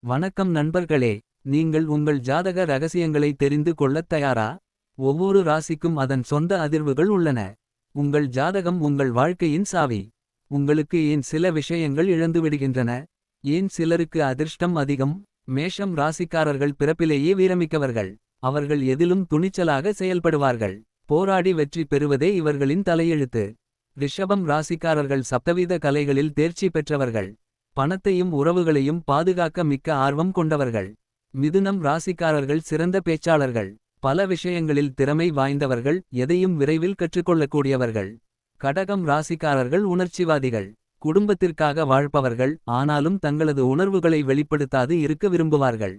வணக்கம் நண்பர்களே. நீங்கள் உங்கள் ஜாதக ரகசியங்களை தெரிந்து கொள்ளத் தயாரா? ஒவ்வொரு ராசிக்கும் அதன் சொந்த அதிர்வுகள் உள்ளன. உங்கள் ஜாதகம் உங்கள் வாழ்க்கையின் சாவி. உங்களுக்கு ஏன் சில விஷயங்கள் இழந்துவிடுகின்றன? ஏன் சிலருக்கு அதிர்ஷ்டம் அதிகம்? மேஷம் ராசிக்காரர்கள் பிறப்பிலேயே வீரமிக்கவர்கள். அவர்கள் எதிலும் துணிச்சலாக செயல்படுவார்கள். போராடி வெற்றி பெறுவதே இவர்களின் தலையெழுத்து. ரிஷபம் ராசிக்காரர்கள் சப்தவித கலைகளில் தேர்ச்சி பெற்றவர்கள். பணத்தையும் உறவுகளையும் பாதுகாக்க மிக்க ஆர்வம் கொண்டவர்கள். மிதுனம் ராசிக்காரர்கள் சிறந்த பேச்சாளர்கள். பல விஷயங்களில் திறமை வாய்ந்தவர்கள். எதையும் விரைவில் கற்றுக்கொள்ளக்கூடியவர்கள். கடகம் ராசிக்காரர்கள் உணர்ச்சிவாதிகள். குடும்பத்திற்காக வாழ்பவர்கள். ஆனாலும் தங்களது உணர்வுகளை வெளிப்படுத்தாது இருக்க விரும்புவார்கள்.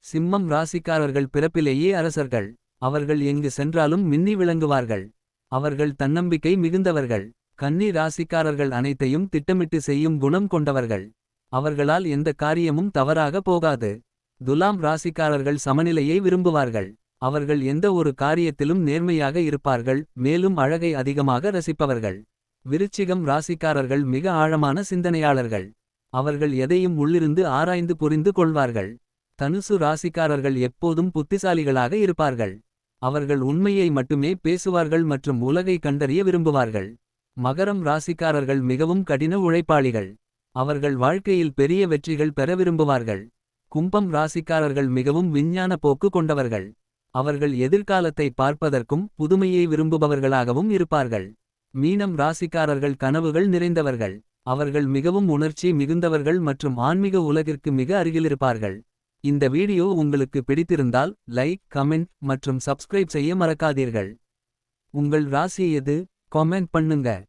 சிம்மம் ராசிக்காரர்கள் பிறப்பிலேயே அரசர்கள். அவர்கள் எங்கு சென்றாலும் மின்னி விளங்குவார்கள். அவர்கள் தன்னம்பிக்கை மிகுந்தவர்கள். கன்னி ராசிக்காரர்கள் அனைத்தையும் திட்டமிட்டு செய்யும் குணம் கொண்டவர்கள். அவர்களால் எந்த காரியமும் தவறாக போகாது. துலாம் ராசிக்காரர்கள் சமநிலையை விரும்புவார்கள். அவர்கள் எந்த ஒரு காரியத்திலும் நேர்மையாக இருப்பார்கள். மேலும் அழகை அதிகமாக ரசிப்பவர்கள். விருச்சிகம் ராசிக்காரர்கள் மிக ஆழமான சிந்தனையாளர்கள். அவர்கள் எதையும் உள்ளிருந்து ஆராய்ந்து புரிந்து கொள்வார்கள். தனுசு ராசிக்காரர்கள் எப்போதும் புத்திசாலிகளாக இருப்பார்கள். அவர்கள் உண்மையை மட்டுமே பேசுவார்கள் மற்றும் உலகை கண்டறிய விரும்புவார்கள். மகரம் ராசிக்காரர்கள் மிகவும் கடின உழைப்பாளிகள். அவர்கள் வாழ்க்கையில் பெரிய வெற்றிகள் பெற விரும்புவார்கள். கும்பம் ராசிக்காரர்கள் மிகவும் விஞ்ஞான போக்கு கொண்டவர்கள். அவர்கள் எதிர்காலத்தை பார்ப்பதற்கும் புதுமையை விரும்புபவர்களாகவும் இருப்பார்கள். மீனம் ராசிக்காரர்கள் கனவுகள் நிறைந்தவர்கள். அவர்கள் மிகவும் உணர்ச்சி மிகுந்தவர்கள் மற்றும் ஆன்மீக உலகிற்கு மிக அருகிலிருப்பார்கள். இந்த வீடியோ உங்களுக்கு பிடித்திருந்தால் லைக், கமெண்ட் மற்றும் சப்ஸ்கிரைப் செய்ய மறக்காதீர்கள். உங்கள் ராசி எது? காமெண்ட் பண்ணுங்க.